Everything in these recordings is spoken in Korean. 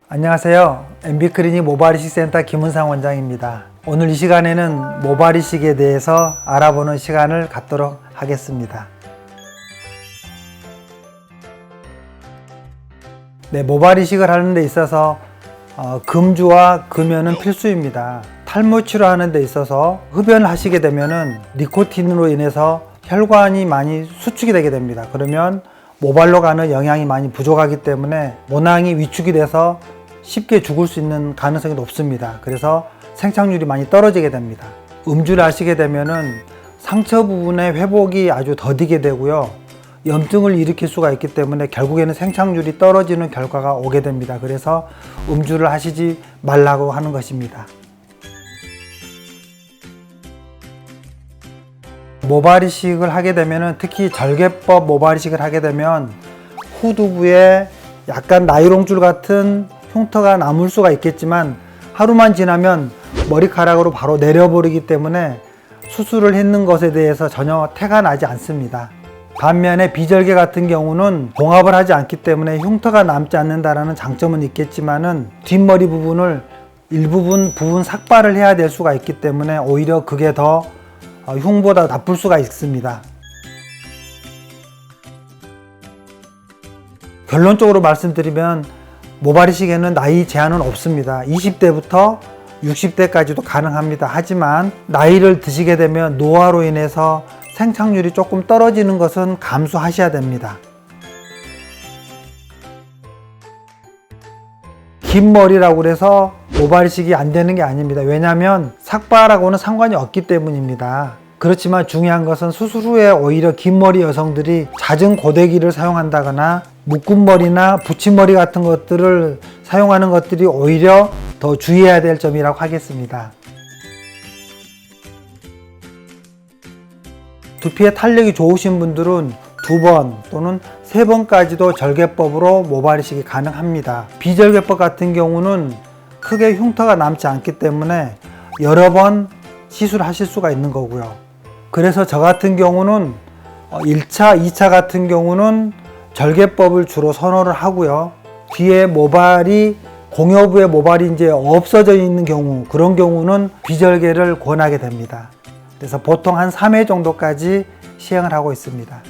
안녕하세요. MB클리닉 모발이식 센터 김은상 원장입니다. 오늘 이 시간에는 모발이식에 대해서 알아보는 시간을 갖도록 하겠습니다. 모발이식을 하는 데 있어서 금주와 금연은 필수입니다. 탈모 치료하는 데 있어서 흡연을 하시게 되면은 니코틴으로 인해서 혈관이 많이 수축이 되게 됩니다. 그러면 모발로 가는 영양이 많이 부족하기 때문에 모낭이 위축이 돼서 쉽게 죽을 수 있는 가능성이 높습니다. 그래서 생착률이 많이 떨어지게 됩니다. 음주를 하시게 되면은 상처 부분의 회복이 아주 더디게 되고요. 염증을 일으킬 수가 있기 때문에 결국에는 생착률이 떨어지는 결과가 오게 됩니다. 그래서 음주를 하시지 말라고 하는 것입니다. 모발이식을 하게 되면은 특히 절개법 모발이식을 하게 되면 후두부에 약간 나이롱줄 같은 흉터가 남을 수가 있겠지만 하루만 지나면 머리카락으로 바로 내려버리기 때문에 수술을 했는 것에 대해서 전혀 태가 나지 않습니다. 반면에 비절개 같은 경우는 봉합을 하지 않기 때문에 흉터가 남지 않는다는 장점은 있겠지만은 뒷머리 부분을 일부분 부분 삭발을 해야 될 수가 있기 때문에 오히려 그게 더 흉보다 나쁠 수가 있습니다. 결론적으로 말씀드리면 모발이식에는 나이 제한은 없습니다. 20대부터 60대까지도 가능합니다. 하지만 나이를 드시게 되면 노화로 인해서 생착률이 조금 떨어지는 것은 감수하셔야 됩니다. 긴 머리라고 해서 모발이식이 안 되는 게 아닙니다. 왜냐하면 삭발하고는 상관이 없기 때문입니다. 그렇지만 중요한 것은 수술 후에 오히려 긴 머리 여성들이 잦은 고데기를 사용한다거나 묶은 머리나 붙임머리 같은 것들을 사용하는 것들이 오히려 더 주의해야 될 점이라고 하겠습니다. 두피의 탄력이 좋으신 분들은 2번 또는 3번까지도 절개법으로 모발이식이 가능합니다. 비절개법 같은 경우는 크게 흉터가 남지 않기 때문에 여러 번 시술하실 수가 있는 거고요. 그래서 저 같은 경우는 1차, 2차 같은 경우는 절개법을 주로 선호를 하고요. 뒤에 모발이 공여부의 모발이 이제 없어져 있는 경우, 그런 경우는 비절개를 권하게 됩니다. 그래서 보통 한 3회 정도까지 시행을 하고 있습니다.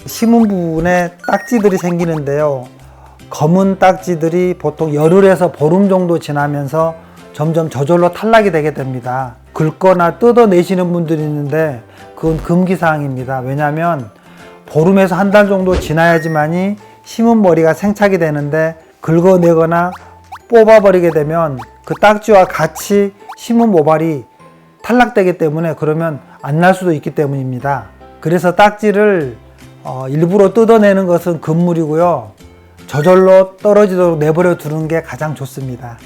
심은 부분에 딱지들이 생기는데요. 검은 딱지들이 보통 열흘에서 보름 정도 지나면서 점점 저절로 탈락이 되게 됩니다. 긁거나 뜯어내시는 분들이 있는데 그건 금기사항입니다. 왜냐하면 보름에서 한 달 정도 지나야지만이 심은 머리가 생착이 되는데 긁어내거나 뽑아버리게 되면 그 딱지와 같이 심은 모발이 탈락되기 때문에 그러면 안 날 수도 있기 때문입니다. 그래서 딱지를 일부러 뜯어내는 것은 금물이고요. 저절로 떨어지도록 내버려 두는 게 가장 좋습니다.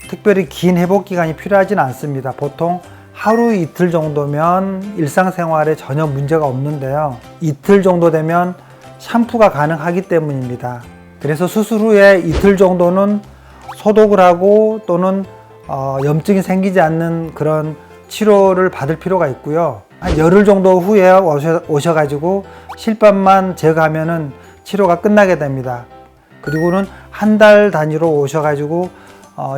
특별히 긴 회복 기간이 필요하지는 않습니다. 보통 하루 이틀 정도면 일상생활에 전혀 문제가 없는데요. 이틀 정도 되면 샴푸가 가능하기 때문입니다. 그래서 수술 후에 이틀 정도는 소독을 하고 또는 염증이 생기지 않는 그런 치료를 받을 필요가 있고요. 한 열흘 정도 후에 오셔가지고 실밥만 제거하면은 치료가 끝나게 됩니다. 그리고는 한 달 단위로 오셔가지고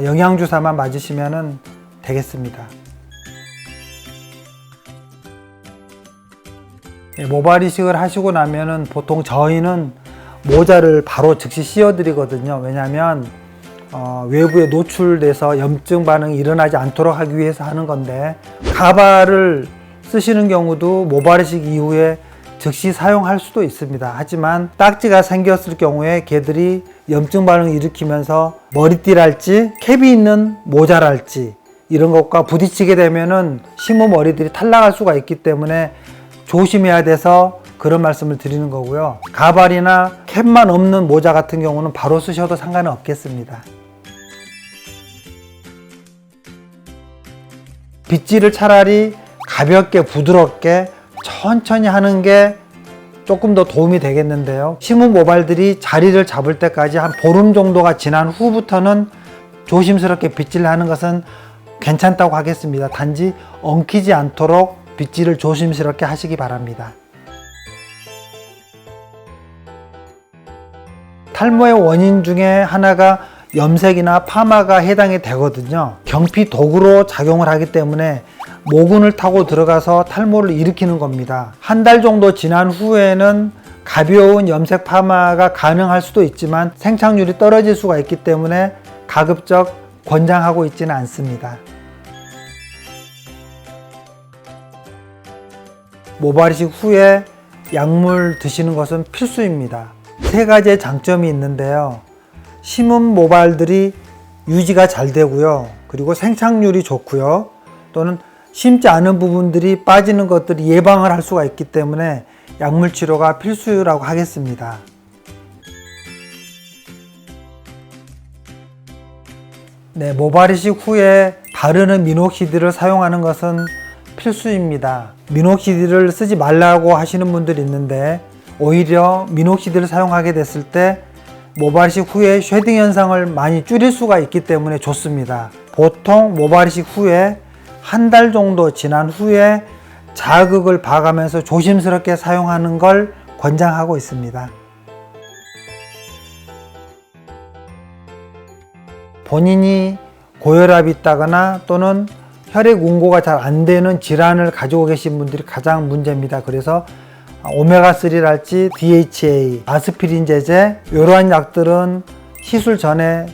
영양주사만 맞으시면 되겠습니다. 모발이식을 하시고 나면은 보통 저희는 모자를 바로 즉시 씌워 드리거든요. 왜냐하면 외부에 노출돼서 염증 반응이 일어나지 않도록 하기 위해서 하는 건데, 가발을 쓰시는 경우도 모발이식 이후에 즉시 사용할 수도 있습니다. 하지만 딱지가 생겼을 경우에 걔들이 염증 반응을 일으키면서 머리띠랄지 캡이 있는 모자랄지 이런 것과 부딪히게 되면은 심은 머리들이 탈락할 수가 있기 때문에 조심해야 돼서 그런 말씀을 드리는 거고요. 가발이나 캡만 없는 모자 같은 경우는 바로 쓰셔도 상관은 없겠습니다. 빗질을 차라리 가볍게 부드럽게 천천히 하는 게 조금 더 도움이 되겠는데요. 심은 모발들이 자리를 잡을 때까지 한 보름 정도가 지난 후부터는 조심스럽게 빗질을 하는 것은 괜찮다고 하겠습니다. 단지 엉키지 않도록 빗질을 조심스럽게 하시기 바랍니다. 탈모의 원인 중에 하나가 염색이나 파마가 해당이 되거든요. 경피 도구로 작용을 하기 때문에 모근을 타고 들어가서 탈모를 일으키는 겁니다. 한 달 정도 지난 후에는 가벼운 염색 파마가 가능할 수도 있지만 생착률이 떨어질 수가 있기 때문에 가급적 권장하고 있지는 않습니다. 모발이식 후에 약물 드시는 것은 필수입니다. 세 가지의 장점이 있는데요. 심은 모발들이 유지가 잘 되고요. 그리고 생착률이 좋고요. 또는 심지 않은 부분들이 빠지는 것들이 예방을 할 수가 있기 때문에 약물 치료가 필수라고 하겠습니다. 네, 모발이식 후에 바르는 미녹시딜을 사용하는 것은 필수입니다. 미녹시딜을 쓰지 말라고 하시는 분들이 있는데 오히려 미녹시딜을 사용하게 됐을 때 모발이식 후에 쉐딩 현상을 많이 줄일 수가 있기 때문에 좋습니다. 보통 모발이식 후에 한 달 정도 지난 후에 자극을 봐가면서 조심스럽게 사용하는 걸 권장하고 있습니다. 본인이 고혈압이 있다거나 또는 혈액 운고가 잘 안 되는 질환을 가지고 계신 분들이 가장 문제입니다. 그래서 오메가3랄지 DHA, 아스피린 제제 이러한 약들은 시술 전에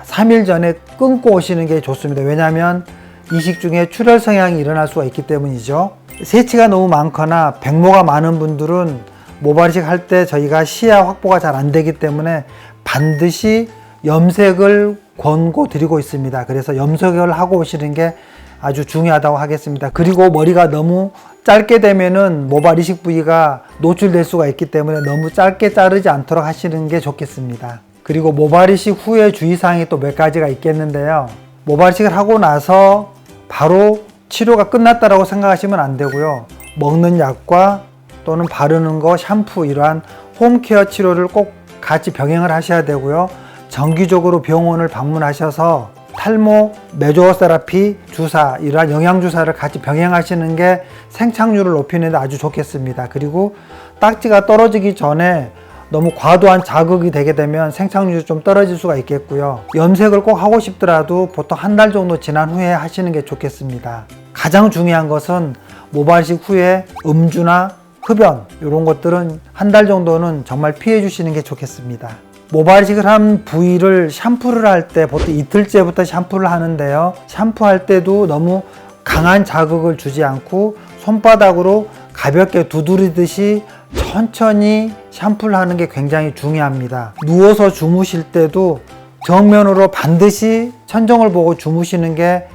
3일 전에 끊고 오시는 게 좋습니다. 왜냐하면 이식 중에 출혈 성향이 일어날 수가 있기 때문이죠. 세치가 너무 많거나 백모가 많은 분들은 모발이식 할 때 저희가 시야 확보가 잘 안 되기 때문에 반드시 염색을 권고 드리고 있습니다. 그래서 염색을 하고 오시는 게 아주 중요하다고 하겠습니다. 그리고 머리가 너무 짧게 되면은 모발 이식 부위가 노출될 수가 있기 때문에 너무 짧게 자르지 않도록 하시는 게 좋겠습니다. 그리고 모발 이식 후에 주의사항이 또 몇 가지가 있겠는데요. 모발 이식을 하고 나서 바로 치료가 끝났다라고 생각하시면 안 되고요. 먹는 약과 또는 바르는 거, 샴푸 이러한 홈케어 치료를 꼭 같이 병행을 하셔야 되고요. 정기적으로 병원을 방문하셔서 탈모, 메조세라피 주사, 이러한 영양주사를 같이 병행하시는 게 생착률을 높이는 데 아주 좋겠습니다. 그리고 딱지가 떨어지기 전에 너무 과도한 자극이 되게 되면 생착률이 좀 떨어질 수가 있겠고요. 염색을 꼭 하고 싶더라도 보통 한 달 정도 지난 후에 하시는 게 좋겠습니다. 가장 중요한 것은 모발이식 후에 음주나 흡연 이런 것들은 한 달 정도는 정말 피해 주시는 게 좋겠습니다. 모발이식을 한 부위를 샴푸를 할 때 보통 이틀째부터 샴푸를 하는데요. 샴푸할 때도 너무 강한 자극을 주지 않고 손바닥으로 가볍게 두드리듯이 천천히 샴푸를 하는 게 굉장히 중요합니다. 누워서 주무실 때도 정면으로 반드시 천정을 보고 주무시는 게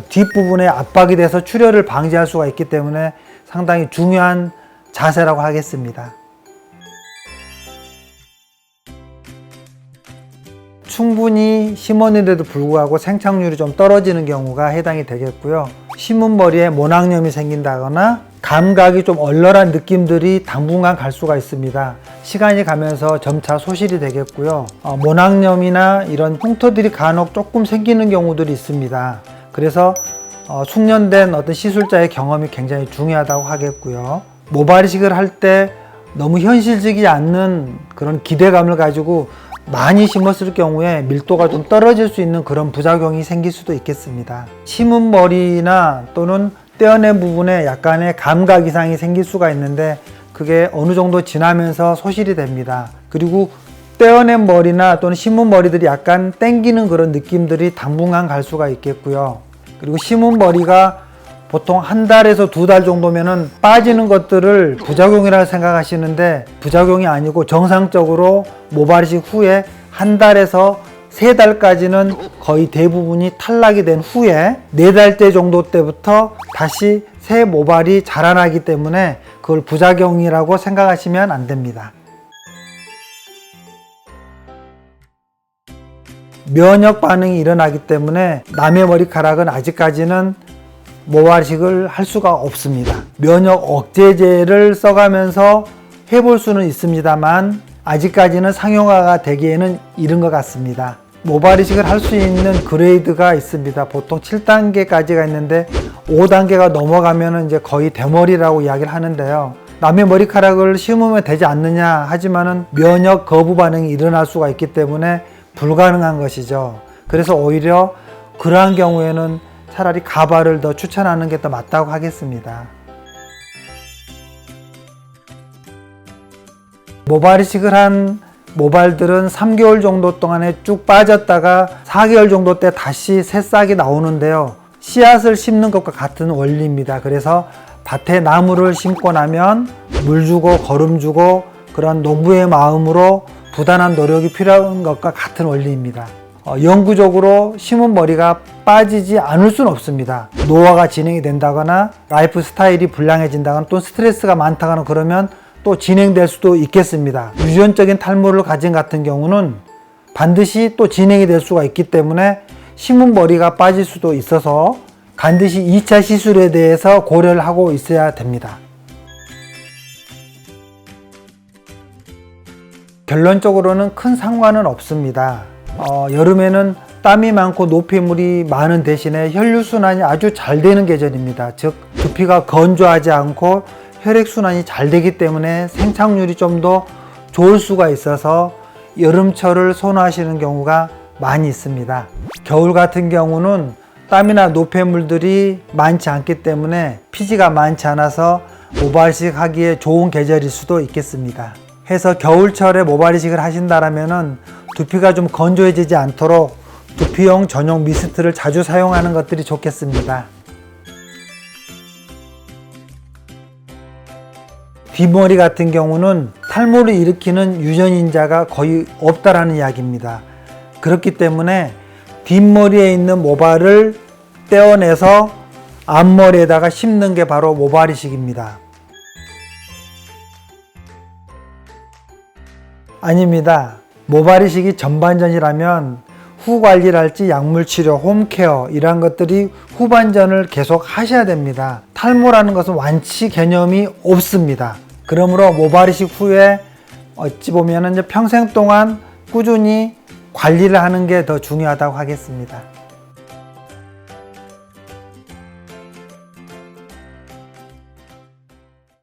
뒷부분에 압박이 돼서 출혈을 방지할 수가 있기 때문에 상당히 중요한 자세라고 하겠습니다. 충분히 심었는데도 불구하고 생착률이 좀 떨어지는 경우가 해당이 되겠고요. 심은 머리에 모낭염이 생긴다거나 감각이 좀 얼얼한 느낌들이 당분간 갈 수가 있습니다. 시간이 가면서 점차 소실이 되겠고요. 모낭염이나 이런 흉터들이 간혹 조금 생기는 경우들이 있습니다. 그래서 숙련된 어떤 시술자의 경험이 굉장히 중요하다고 하겠고요. 모발이식을 할 때 너무 현실적이지 않는 그런 기대감을 가지고 많이 심었을 경우에 밀도가 좀 떨어질 수 있는 그런 부작용이 생길 수도 있겠습니다. 심은 머리나 또는 떼어낸 부분에 약간의 감각 이상이 생길 수가 있는데 그게 어느 정도 지나면서 소실이 됩니다. 그리고 떼어낸 머리나 또는 심은 머리들이 약간 땡기는 그런 느낌들이 당분간 갈 수가 있겠고요. 그리고 심은 머리가 보통 한 달에서 두 달 정도면은 빠지는 것들을 부작용이라고 생각하시는데 부작용이 아니고 정상적으로 모발이식 후에 한 달에서 세 달까지는 거의 대부분이 탈락이 된 후에 네 달째 정도 때부터 다시 새 모발이 자라나기 때문에 그걸 부작용이라고 생각하시면 안 됩니다. 면역 반응이 일어나기 때문에 남의 머리카락은 아직까지는 모발이식을 할 수가 없습니다. 면역 억제제를 써가면서 해볼 수는 있습니다만 아직까지는 상용화가 되기에는 이른 것 같습니다. 모발이식을 할 수 있는 그레이드가 있습니다. 보통 7단계까지가 있는데 5단계가 넘어가면 이제 거의 대머리라고 이야기를 하는데요. 남의 머리카락을 심으면 되지 않느냐 하지만은 면역 거부 반응이 일어날 수가 있기 때문에 불가능한 것이죠. 그래서 오히려 그러한 경우에는 차라리 가발을 더 추천하는 게 더 맞다고 하겠습니다. 모발 이식을 한 모발들은 3개월 정도 동안에 쭉 빠졌다가 4개월 정도 때 다시 새싹이 나오는데요. 씨앗을 심는 것과 같은 원리입니다. 그래서 밭에 나무를 심고 나면 물 주고 거름 주고 그런 농부의 마음으로 부단한 노력이 필요한 것과 같은 원리입니다. 영구적으로 심은 머리가 빠지지 않을 수는 없습니다. 노화가 진행이 된다거나 라이프 스타일이 불량해진다거나 또 스트레스가 많다거나 그러면 또 진행될 수도 있겠습니다. 유전적인 탈모를 가진 같은 경우는 반드시 또 진행이 될 수가 있기 때문에 심은 머리가 빠질 수도 있어서 반드시 2차 시술에 대해서 고려를 하고 있어야 됩니다. 결론적으로는 큰 상관은 없습니다. 여름에는 땀이 많고 노폐물이 많은 대신에 혈류순환이 아주 잘 되는 계절입니다. 즉 두피가 건조하지 않고 혈액순환이 잘 되기 때문에 생착률이 좀 더 좋을 수가 있어서 여름철을 선호하시는 경우가 많이 있습니다. 겨울 같은 경우는 땀이나 노폐물들이 많지 않기 때문에 피지가 많지 않아서 모발이식 하기에 좋은 계절일 수도 있겠습니다. 해서 겨울철에 모발이식을 하신다면 두피가 좀 건조해지지 않도록 두피용 전용 미스트를 자주 사용하는 것들이 좋겠습니다. 뒷머리 같은 경우는 탈모를 일으키는 유전인자가 거의 없다라는 이야기입니다. 그렇기 때문에 뒷머리에 있는 모발을 떼어내서 앞머리에다가 심는 게 바로 모발이식입니다. 아닙니다. 모발이식이 전반전이라면 후관리를 할지 약물치료, 홈케어 이런 것들이 후반전을 계속 하셔야 됩니다. 탈모라는 것은 완치 개념이 없습니다. 그러므로 모발이식 후에 어찌 보면 이제 평생 동안 꾸준히 관리를 하는 게 더 중요하다고 하겠습니다.